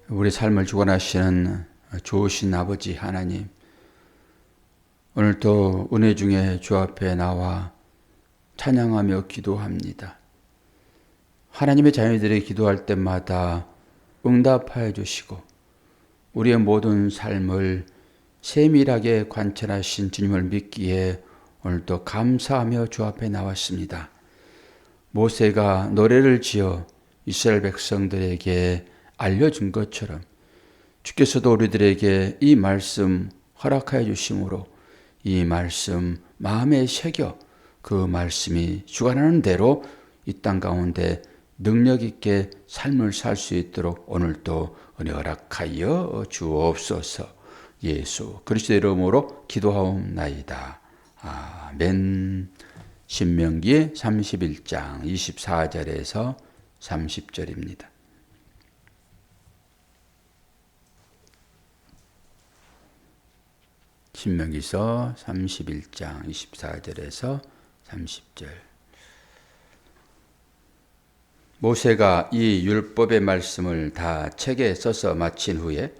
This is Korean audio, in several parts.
우리 삶을 주관하시는 좋으신 아버지 하나님, 오늘도 은혜 중에 주 앞에 나와 찬양하며 기도합니다. 하나님의 자녀들이 기도할 때마다 응답하여 주시고 우리의 모든 삶을 세밀하게 관찰하신 주님을 믿기에 오늘도 감사하며 주 앞에 나왔습니다. 모세가 노래를 지어 이스라엘 백성들에게 알려준 것처럼 주께서도 우리들에게 이 말씀 허락하여 주심으로 이 말씀 마음에 새겨 그 말씀이 주관하는 대로 이 땅 가운데 능력 있게 삶을 살 수 있도록 오늘도 은혜 허락하여 주옵소서. 예수 그리스도의 이름으로 기도하옵나이다. 아멘. 신명기 31장 24절에서 30절입니다. 신명기서 31장 24절에서 30절. 모세가 이 율법의 말씀을 다 책에 써서 마친 후에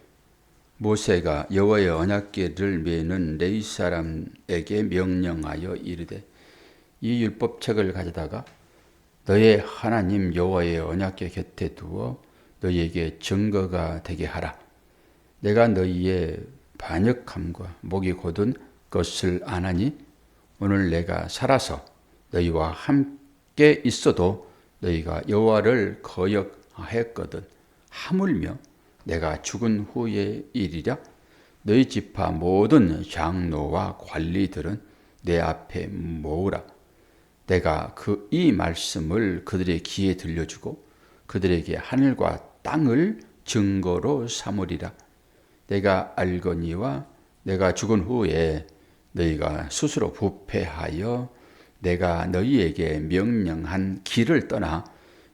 모세가 여호와의 언약궤를 메는 레위 사람에게 명령하여 이르되 이 율법책을 가져다가 너의 하나님 여호와의 언약궤 곁에 두어 너희에게 증거가 되게 하라. 내가 너희의 반역함과 목이 곧은 것을 아나니 오늘 내가 살아서 너희와 함께 있어도 너희가 여호와를 거역하였거든 하물며 내가 죽은 후의 일이라. 너희 지파 모든 장로와 관리들은 내 앞에 모으라. 내가 이 말씀을 그들의 귀에 들려주고 그들에게 하늘과 땅을 증거로 삼으리라. 내가 알거니와 내가 죽은 후에 너희가 스스로 부패하여 내가 너희에게 명령한 길을 떠나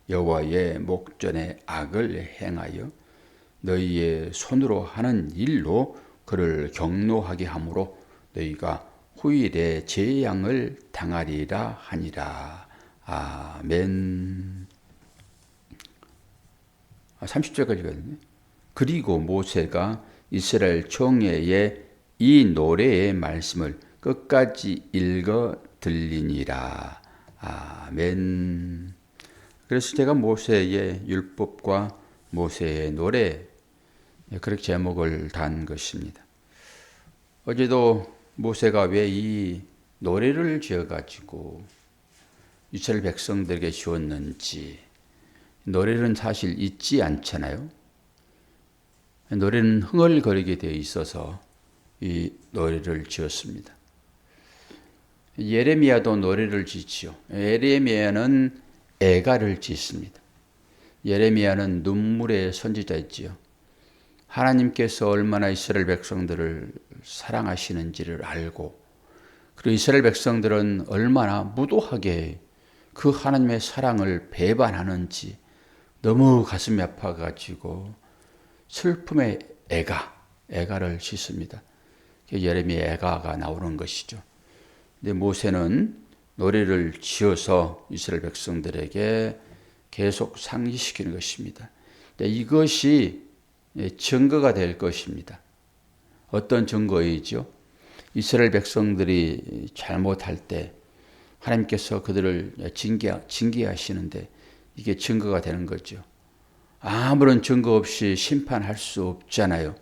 여호와의 목전에 악을 행하여 너희의 손으로 하는 일로 그를 경노하게 함으로 너희가 후일에 재앙을 당하리라 하니라. 아멘. 30절까지 가있네. 그리고 모세가 이스라엘 총회에 이 노래의 말씀을 끝까지 읽어 들리니라. 아멘. 그래서 제가 모세의 율법과 모세의 노래 그렇게 제목을 단 것입니다. 어제도 모세가 왜 이 노래를 지어가지고 이스라엘 백성들에게 주었는지, 노래는 사실 있지 않잖아요. 노래는 흥얼거리게 되어 있어서 이 노래를 지었습니다. 예레미야도 노래를 짓지요. 예레미야는 애가를 짓습니다. 예레미야는 눈물의 선지자였지요. 하나님께서 얼마나 이스라엘 백성들을 사랑하시는지를 알고, 그리고 이스라엘 백성들은 얼마나 무도하게 그 하나님의 사랑을 배반하는지 너무 가슴이 아파가지고 슬픔의 애가를 짓습니다. 예레미야 애가가 나오는 것이죠. 근데 모세는 노래를 지어서 이스라엘 백성들에게 계속 상기시키는 것입니다. 이것이 증거가 될 것입니다. 어떤 증거이죠? 이스라엘 백성들이 잘못할 때 하나님께서 그들을 징계하시는데 이게 증거가 되는 거죠. 아무런 증거 없이 심판할 수 없잖아요.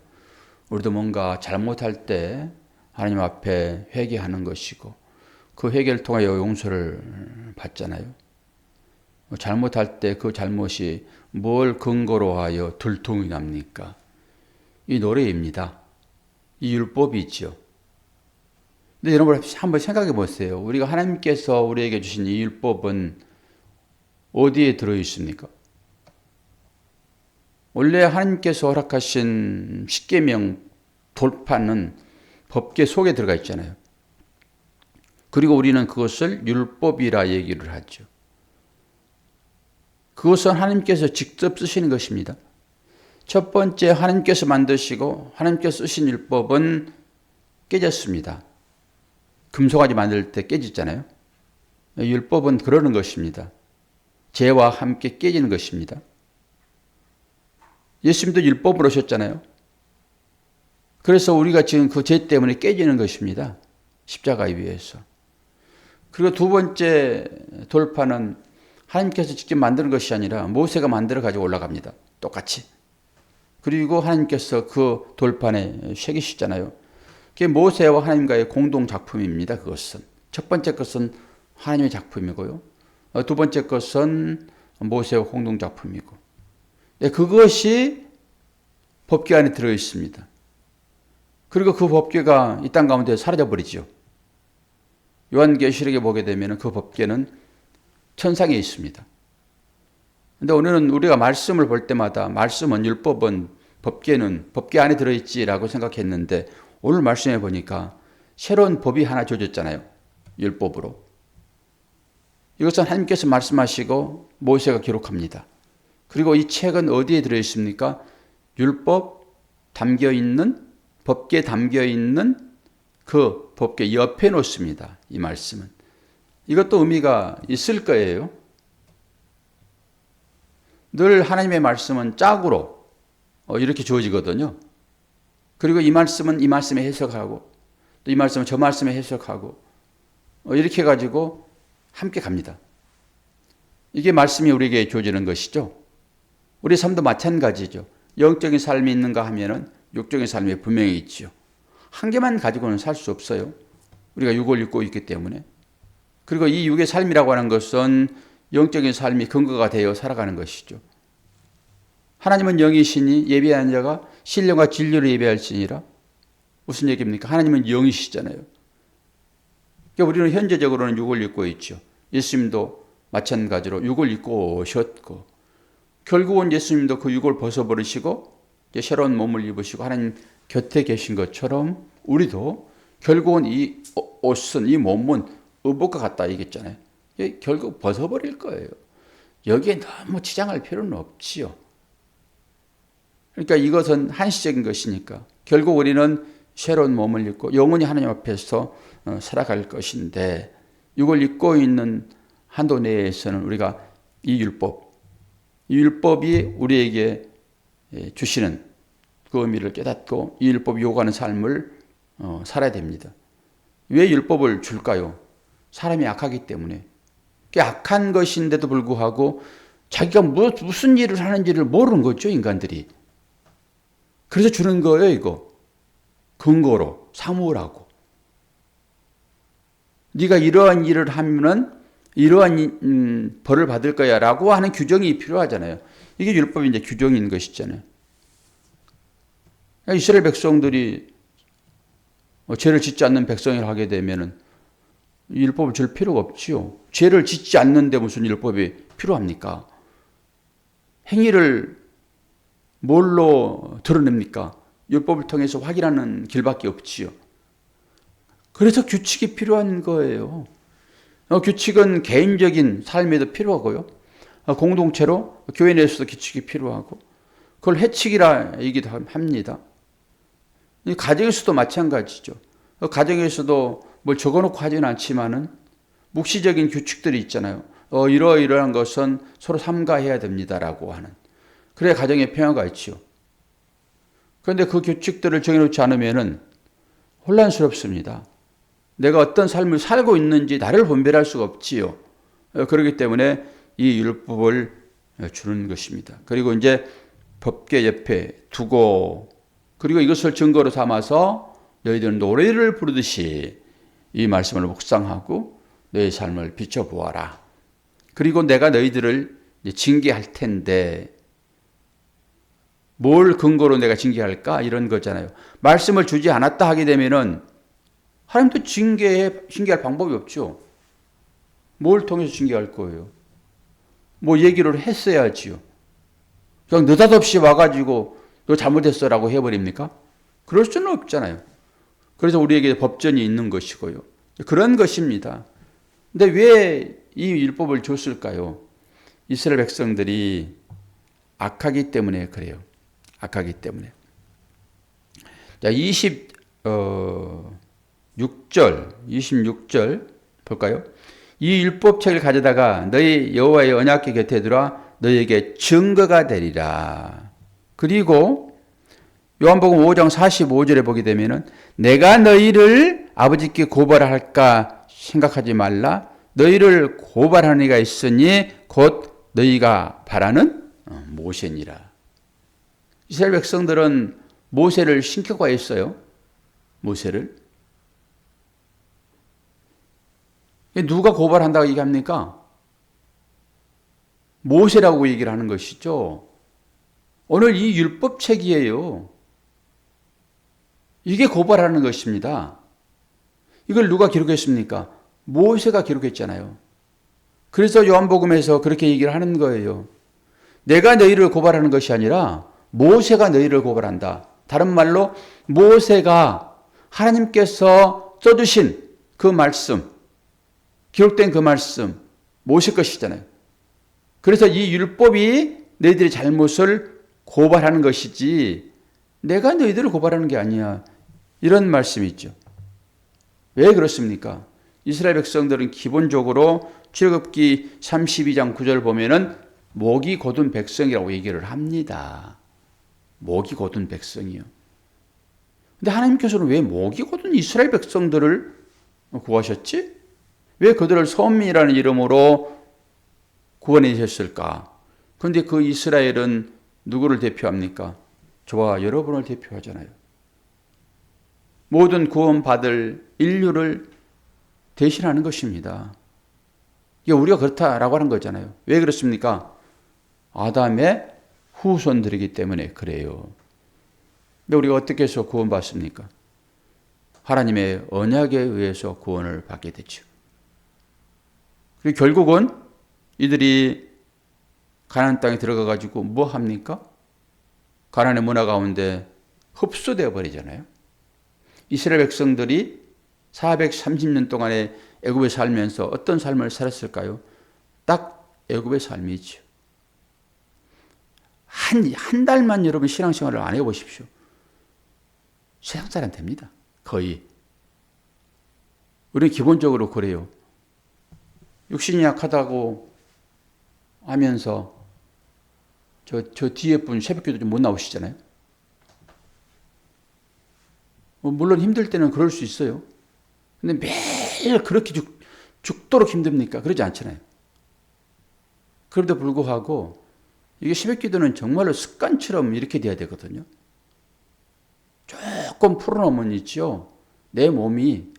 우리도 뭔가 잘못할 때 하나님 앞에 회개하는 것이고 그 회개를 통하여 용서를 받잖아요. 잘못할 때 그 잘못이 뭘 근거로 하여 들통이 납니까? 이 노래입니다. 이 율법이죠. 근데 여러분 한번 생각해 보세요. 우리가 하나님께서 우리에게 주신 이 율법은 어디에 들어 있습니까? 원래 하나님께서 허락하신 십계명 돌파는 법계 속에 들어가 있잖아요. 그리고 우리는 그것을 율법이라 얘기를 하죠. 그것은 하나님께서 직접 쓰시는 것입니다. 첫 번째 하나님께서 만드시고 하나님께서 쓰신 율법은 깨졌습니다. 금송아지 만들 때 깨졌잖아요. 율법은 그러는 것입니다. 죄와 함께 깨지는 것입니다. 예수님도 율법으로 오셨잖아요. 그래서 우리가 지금 그 죄 때문에 깨지는 것입니다. 십자가 위에서. 그리고 두 번째 돌파는 하나님께서 직접 만드는 것이 아니라 모세가 만들어 가지고 올라갑니다. 똑같이. 그리고 하나님께서 그 돌판에 새기시잖아요. 그게 모세와 하나님과의 공동 작품입니다. 그것은. 첫 번째 것은 하나님의 작품이고요. 두 번째 것은 모세와 공동 작품이고. 그것이 법궤 안에 들어 있습니다. 그리고 그 법궤가 이 땅 가운데 사라져 버리죠. 요한계시록에 보게 되면 그 법궤는 천상에 있습니다. 근데 오늘은 우리가 말씀을 볼 때마다 말씀은 율법은 법궤는 법궤 안에 들어있지라고 생각했는데 오늘 말씀해 보니까 새로운 법이 하나 주어졌잖아요. 율법으로. 이것은 하나님께서 말씀하시고 모세가 기록합니다. 그리고 이 책은 어디에 들어있습니까? 율법 담겨있는 법궤에 담겨있는 그 법궤 옆에 놓습니다. 이 말씀은. 이것도 의미가 있을 거예요. 늘 하나님의 말씀은 짝으로 이렇게 주어지거든요. 그리고 이 말씀은 이 말씀에 해석하고 또 이 말씀은 저 말씀에 해석하고 이렇게 해가지고 함께 갑니다. 이게 말씀이 우리에게 주어지는 것이죠. 우리 삶도 마찬가지죠. 영적인 삶이 있는가 하면은 육적인 삶이 분명히 있지요. 한 개만 가지고는 살 수 없어요. 우리가 육을 입고 있기 때문에. 그리고 이 육의 삶이라고 하는 것은 영적인 삶이 근거가 되어 살아가는 것이죠. 하나님은 영이시니 예배하는 자가 신령과 진리로 예배할지니라. 무슨 얘기입니까? 하나님은 영이시잖아요. 그러니까 우리는 현재적으로는 육을 입고 있죠. 예수님도 마찬가지로 육을 입고 오셨고 결국은 예수님도 그 육을 벗어버리시고 이제 새로운 몸을 입으시고 하나님 곁에 계신 것처럼 우리도 결국은 이 옷은 이 몸은 의복과 같다 얘기했잖아요. 결국 벗어버릴 거예요. 여기에 너무 치장할 필요는 없지요. 그러니까 이것은 한시적인 것이니까 결국 우리는 새로운 몸을 입고 영원히 하나님 앞에서 살아갈 것인데 육을 입고 있는 한도 내에서는 우리가 이 율법이 우리에게 주시는 그 의미를 깨닫고 이 율법이 요구하는 삶을 살아야 됩니다. 왜 율법을 줄까요? 사람이 악하기 때문에. 악한 것인데도 불구하고 자기가 무슨 일을 하는지를 모르는 거죠, 인간들이. 그래서 주는 거예요, 이거. 근거로 사무라고. 네가 이러한 일을 하면은 이러한 벌을 받을 거야라고 하는 규정이 필요하잖아요. 이게 율법이 이제 규정인 것이잖아요. 이스라엘 백성들이 죄를 짓지 않는 백성을 하게 되면은 율법을 줄 필요가 없지요. 죄를 짓지 않는데 무슨 율법이 필요합니까? 행위를 뭘로 드러냅니까? 율법을 통해서 확인하는 길밖에 없지요. 그래서 규칙이 필요한 거예요. 규칙은 개인적인 삶에도 필요하고요. 공동체로 교회 내에서도 규칙이 필요하고 그걸 해칙이라 얘기도 합니다. 가정에서도 마찬가지죠. 가정에서도 뭘 적어놓고 하지는 않지만은 묵시적인 규칙들이 있잖아요. 이러이러한 것은 서로 삼가해야 됩니다라고 하는. 그래야 가정에 평화가 있죠. 그런데 그 규칙들을 정해놓지 않으면은 혼란스럽습니다. 내가 어떤 삶을 살고 있는지 나를 분별할 수가 없지요. 그렇기 때문에 이 율법을 주는 것입니다. 그리고 이제 법궤 옆에 두고 그리고 이것을 증거로 삼아서 너희들은 노래를 부르듯이 이 말씀을 묵상하고 너희 삶을 비춰보아라. 그리고 내가 너희들을 징계할 텐데 뭘 근거로 내가 징계할까? 이런 거잖아요. 말씀을 주지 않았다 하게 되면은 하나님도 징계할 방법이 없죠. 뭘 통해서 징계할 거예요? 뭐 얘기를 했어야지요. 그냥 느닷없이 와가지고 너 잘못했어라고 해버립니까? 그럴 수는 없잖아요. 그래서 우리에게 법전이 있는 것이고요. 그런 것입니다. 근데 왜 이 율법을 줬을까요? 이스라엘 백성들이 악하기 때문에 그래요. 악하기 때문에. 자, 26절 볼까요? 이 율법책을 가져다가 너희 여호와의 언약궤 곁에 두라 너희에게 증거가 되리라. 그리고 요한복음 5장 45절에 보게 되면은 내가 너희를 아버지께 고발할까 생각하지 말라. 너희를 고발하는 이가 있으니 곧 너희가 바라는 모세니라. 이스라엘 백성들은 모세를 신격화했어요. 모세를. 누가 고발한다고 얘기합니까? 모세라고 얘기를 하는 것이죠. 오늘 이 율법책이에요. 이게 고발하는 것입니다. 이걸 누가 기록했습니까? 모세가 기록했잖아요. 그래서 요한복음에서 그렇게 얘기를 하는 거예요. 내가 너희를 고발하는 것이 아니라 모세가 너희를 고발한다. 다른 말로 모세가 하나님께서 써주신 그 말씀, 기록된 그 말씀, 모세 것이잖아요. 그래서 이 율법이 너희들의 잘못을 고발하는 것이지 내가 너희들을 고발하는 게 아니야. 이런 말씀이 있죠. 왜 그렇습니까? 이스라엘 백성들은 기본적으로 출애굽기 32장 9절 보면은 목이 곧은 백성이라고 얘기를 합니다. 목이 곧은 백성이요. 근데 하나님께서는 왜 목이 곧은 이스라엘 백성들을 구하셨지? 왜 그들을 선민이라는 이름으로 구원해주셨을까? 그런데 그 이스라엘은 누구를 대표합니까? 저와 여러분을 대표하잖아요. 모든 구원받을 인류를 대신하는 것입니다. 이게 우리가 그렇다라고 하는 거잖아요. 왜 그렇습니까? 아담의 후손들이기 때문에 그래요. 근데 우리가 어떻게 해서 구원받습니까? 하나님의 언약에 의해서 구원을 받게 되죠. 그리고 결국은 이들이 가나안 땅에 들어가 가지고 뭐 합니까? 가나안의 문화 가운데 흡수되어 버리잖아요. 이스라엘 백성들이 430년 동안에 애굽에 살면서 어떤 삶을 살았을까요? 딱 애굽의 삶이죠. 한 달만 여러분 신앙생활을 안 해보십시오. 세상 사람 됩니다. 거의. 우리는 기본적으로 그래요. 육신이 약하다고 하면서 저 뒤에 분 새벽기도 좀 못 나오시잖아요. 물론 힘들 때는 그럴 수 있어요. 근데 매일 그렇게 죽도록 힘듭니까? 그러지 않잖아요. 그럼에도 불구하고 이게 새벽기도는 정말로 습관처럼 이렇게 돼야 되거든요. 조금 풀어놓으면 있죠. 내 몸이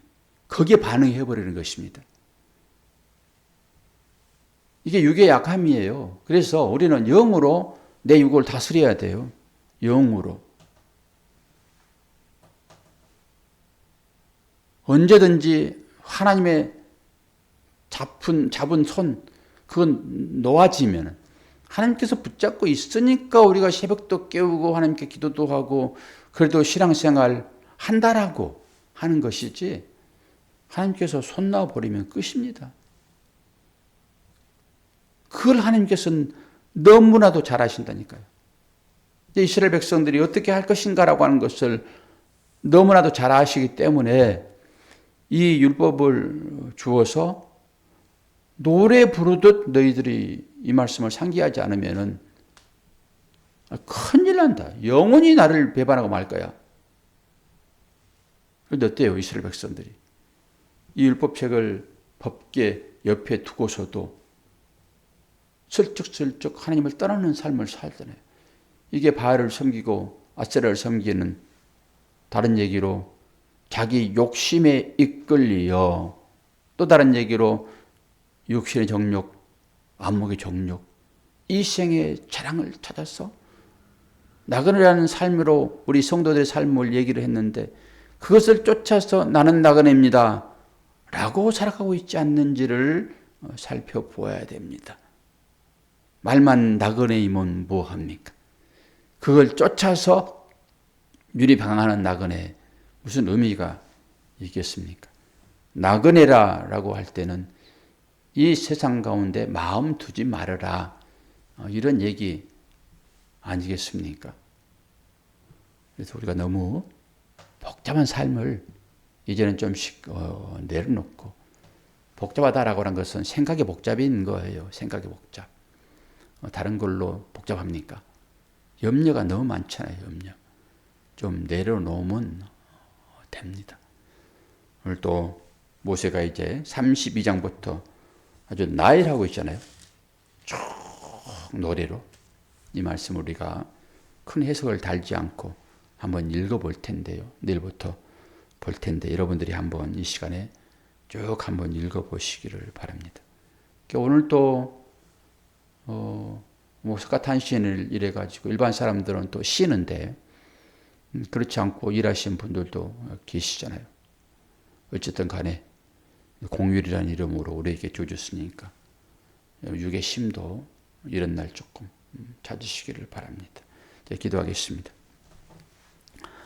거기에 반응해버리는 것입니다. 이게 육의 약함이에요. 그래서 우리는 영으로 내 육을 다스려야 돼요. 영으로. 언제든지 하나님의 잡은 손, 그건 놓아지면 하나님께서 붙잡고 있으니까 우리가 새벽도 깨우고 하나님께 기도도 하고 그래도 신앙생활 한다라고 하는 것이지 하나님께서 손 놔버리면 끝입니다. 그걸 하나님께서는 너무나도 잘 아신다니까요. 이스라엘 백성들이 어떻게 할 것인가라고 하는 것을 너무나도 잘 아시기 때문에 이 율법을 주어서 노래 부르듯 너희들이 이 말씀을 상기하지 않으면 큰일 난다. 영원히 나를 배반하고 말 거야. 그런데 어때요? 이스라엘 백성들이. 이 율법책을 법계 옆에 두고서도 슬쩍슬쩍 하나님을 떠나는 삶을 살잖아요. 이게 바알을 섬기고 아세라를 섬기는 다른 얘기로 자기 욕심에 이끌리어 또 다른 얘기로 육신의 정욕, 안목의 정욕, 이 생의 자랑을 찾아서 나그네라는 삶으로 우리 성도들의 삶을 얘기를 했는데 그것을 쫓아서 나는 나그네입니다 라고 살아가고 있지 않는지를 살펴보아야 됩니다. 말만 나그네이면 뭐합니까? 그걸 쫓아서 유리방황하는 나그네 무슨 의미가 있겠습니까? 나그네라고 할 때는 이 세상 가운데 마음 두지 말아라 이런 얘기 아니겠습니까? 그래서 우리가 너무 복잡한 삶을 이제는 좀씩 내려놓고 복잡하다라고 하는 것은 생각의 복잡인 거예요. 생각의 복잡. 다른 걸로 복잡합니까? 염려가 너무 많잖아요. 염려. 좀 내려놓으면 됩니다. 오늘 또 모세가 이제 32장부터 아주 나열하고 있잖아요. 쭉 노래로. 이 말씀 우리가 큰 해석을 달지 않고 한번 읽어볼 텐데요. 내일부터 볼 텐데 여러분들이 한번 이 시간에 쭉 한번 읽어보시기를 바랍니다. 오늘 또 석가탄신을 이래가지고 일반 사람들은 또 쉬는데 그렇지 않고 일하시는 분들도 계시잖아요. 어쨌든 간에 공휴일이라는 이름으로 우리에게 주셨으니까 육의 쉼도 이런 날 조금 찾으시기를 바랍니다. 이제 기도하겠습니다.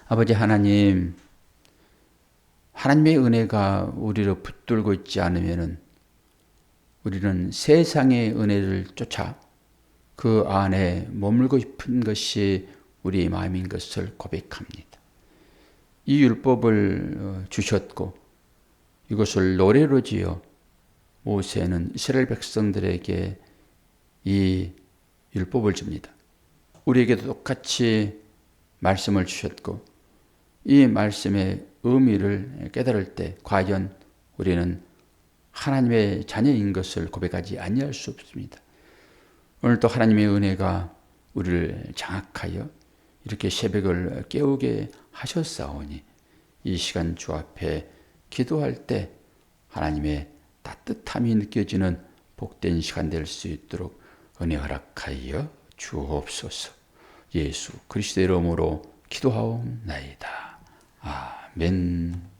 아버지 하나님, 하나님의 은혜가 우리를 붙들고 있지 않으면은 우리는 세상의 은혜를 쫓아 그 안에 머물고 싶은 것이 우리의 마음인 것을 고백합니다. 이 율법을 주셨고 이것을 노래로 지어 모세는 이스라엘 백성들에게 이 율법을 줍니다. 우리에게도 똑같이 말씀을 주셨고 이 말씀의 의미를 깨달을 때 과연 우리는 하나님의 자녀인 것을 고백하지 아니할 수 없습니다. 오늘도 하나님의 은혜가 우리를 장악하여 이렇게 새벽을 깨우게 하셨사오니 이 시간 주 앞에 기도할 때 하나님의 따뜻함이 느껴지는 복된 시간 될 수 있도록 은혜 허락하여 주옵소서. 예수 그리스도의 이름으로 기도하옵나이다. 아멘.